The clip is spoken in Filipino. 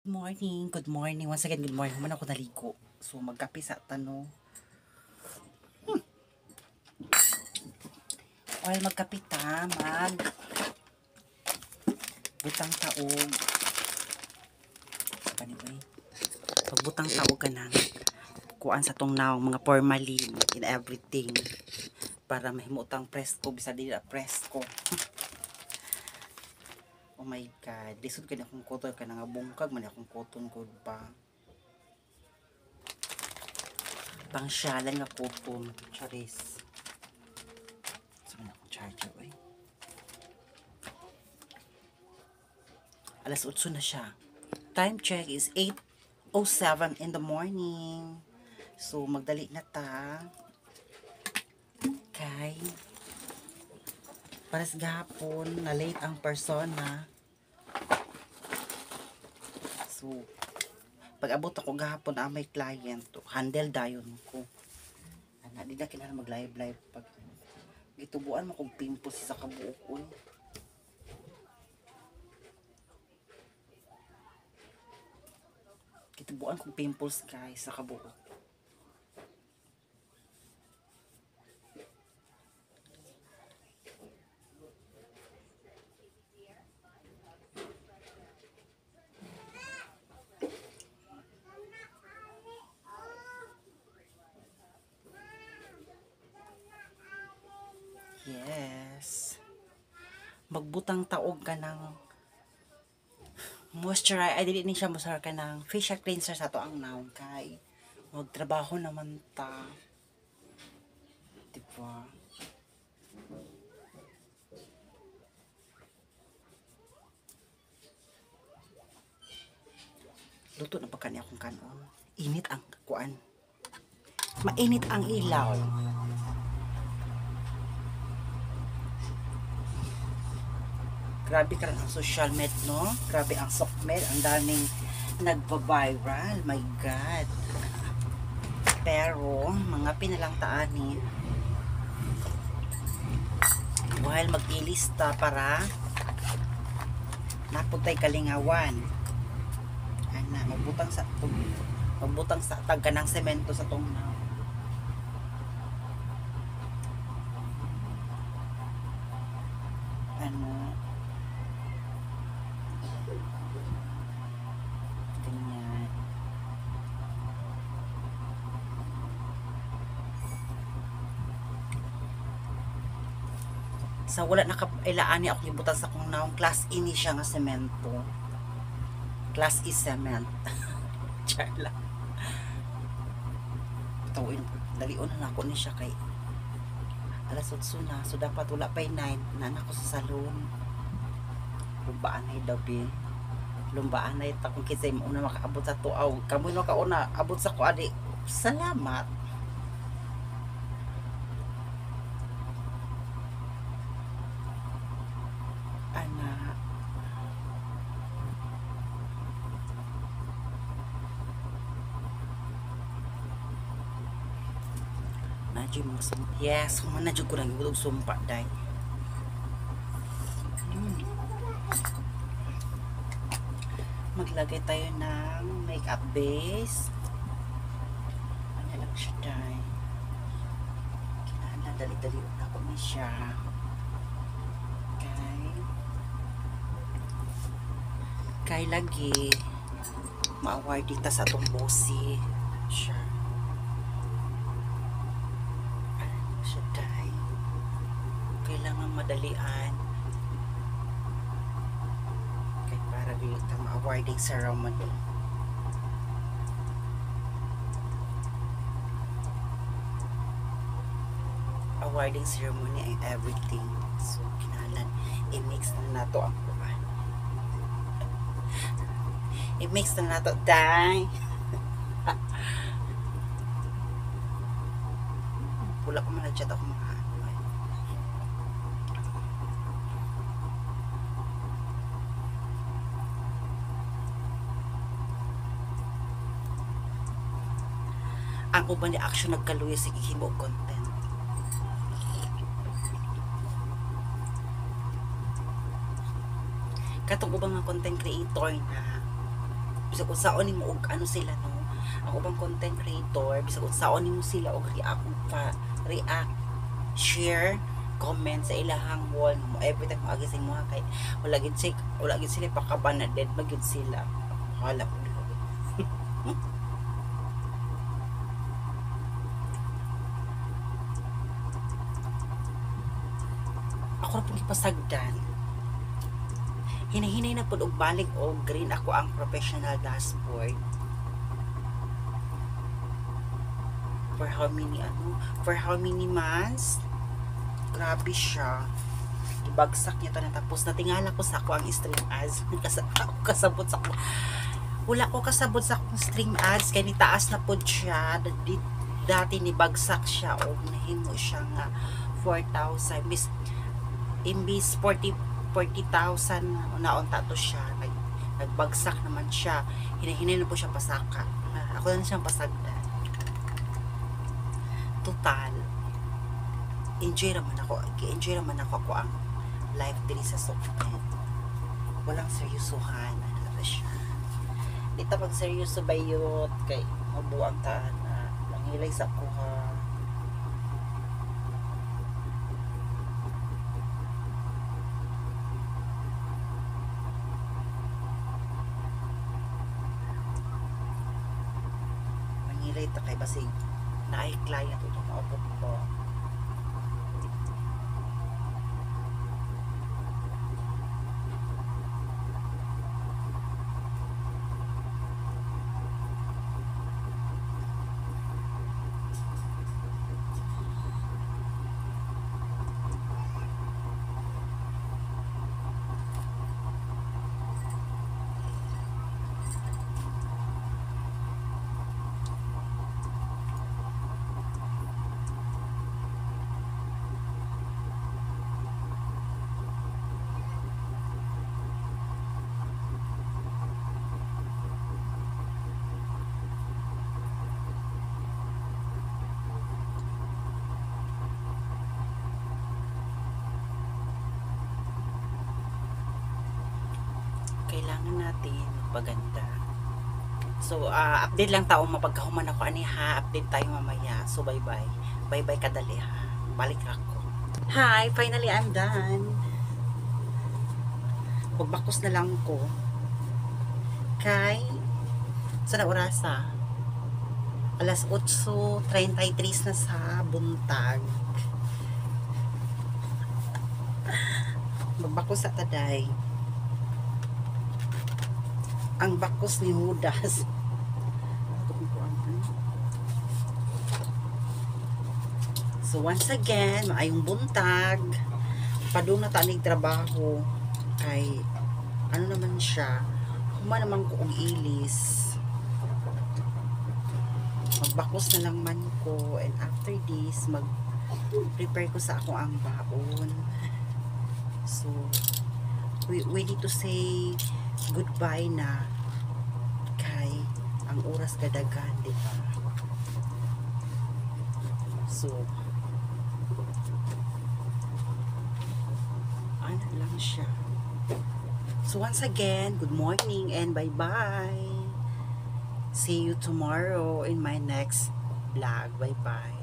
Good morning. Once again, good morning. Human ako naligo. So, magkape sa tano. While magkape ta, butang taog. Anyway, pagbutang taog ka na, kuan sa tong naong mga formalin in everything. Para mahimutang presko, bisa dili presko. Oh my God. Lisod ka na akong koton ka na nga bungkag. Man akong koton ko pa. Pangsyalan nga koton. Charis. Saan na akong charger, oy. Alas 8 na siya. Time check is 8:07 in the morning. So, magdali na ta. Okay. Paras gahapon, na late ang persona. So, pag abot ako gahapon may client, handle dayon ko. Ana, di na kinala mag-live pag gitubuan mo kong pimples sa kabuok ko. Gitubuan kong pimples guys sa kabuok. Yes. Magbutang taog ka ng moisturizer. Ay, dili ni siya masar ka ng facial cleanser sa to ang naong kay. Magtrabaho naman ta. Diba? Luto na pa kanya akong kanon. Init ang kuan. Mainit ang ilaw. Grabe ka rin ang social med, no? Grabe ang sokmed. Ang daming nagpa-viral. My God. Pero, mga pinalangtaan ni while mag-ilista para napuntay kalingawan. Ana, magbutang sa tagga ng semento sa tungnaw. Ano, ganyan. Sa wala nakailaan ni ako libutan sa kung naong class E ni siya nga semento. Class E cement. Charla. Tawin, dalion na ako ni siya kay alas 8 na. So dapat wala pa 9 na ako sa salon. Lumbaan ay dabi. Lumbaan ay ta kung kisay mo una makaabot sa tuaw. Kamoy no kauna abot sa ko adi. Salamat. Ana. Nadyo mga sumpa. Yes, kung manadyo ko lang yung sumpa day. Maglagay tayo ng makeup base. Ano lang siya day. Kinala, dali-dali na ako na siya. Kay lagi ma-award dita sa atong bossy siya. Siya day. Kailangan madalian. Kaya para dito ma-awarding ceremony. Awarding ceremony and everything. So, kinahalan. I-mix na nato ang kuwan. I-mix na nato, day. Pula ko man na-chat ako mga ano. Ang uban ni action nagkaluya sa gihimo content. Katong ubang mga content creator na bisag unsaon nimo og ano sila no, ang ubang content creator bisag unsaon nimo sila og react, share, comment sa ilahang wall mo every time agi sing mga kay wala gid sila pakaban na dead magyud sila hala ko ako ra pud pasagdan hinahinay na pud og balik og green ako ang professional dashboard for how many months. Grabe siya. Ibagsak niya to na tapos natingala ko sa ako ang stream ads. Kasabot sa ako. Wala ko kasabot sa akong stream ads kay nitaas na pod siya. Dati ni bagsak siya o nahimo siya nga 4,000 imbis 40,000 naunta to siya. Nagbagsak naman siya. Hinahinay na po siya pasaka. Ako na siyang pasagda. Total enjoy naman ako ang life diri sa Sokmed. Walang seryosohan ano siya. Di ta mag seryoso bayot kay mabuang ta na nangilay sa kuha. Nangilay ta kay basig naay client ito maabot ko. Kailangan natin magpaganda. So, update lang taong mapagkahuman ako ani ha. Update tayo mamaya. So, bye-bye. Bye-bye kadali ha. Balik ako. Hi! Finally, I'm done. Magbakos na lang ko. Kay, sana orasa? Alas 8:33 na sa buntag. Magbakos sa taday. Ang bakos ni Judas. So once again, maayong buntag. Padung na tanig trabaho kay ano naman siya, huma naman ko og ilis. Magbakos na lang man ko and after this mag-prepare ko sa ako ang baon. So we need to say goodbye na kay ang oras kadagan, di ba? So ano lang siya. So once again, good morning and bye bye. See you tomorrow in my next vlog. Bye bye.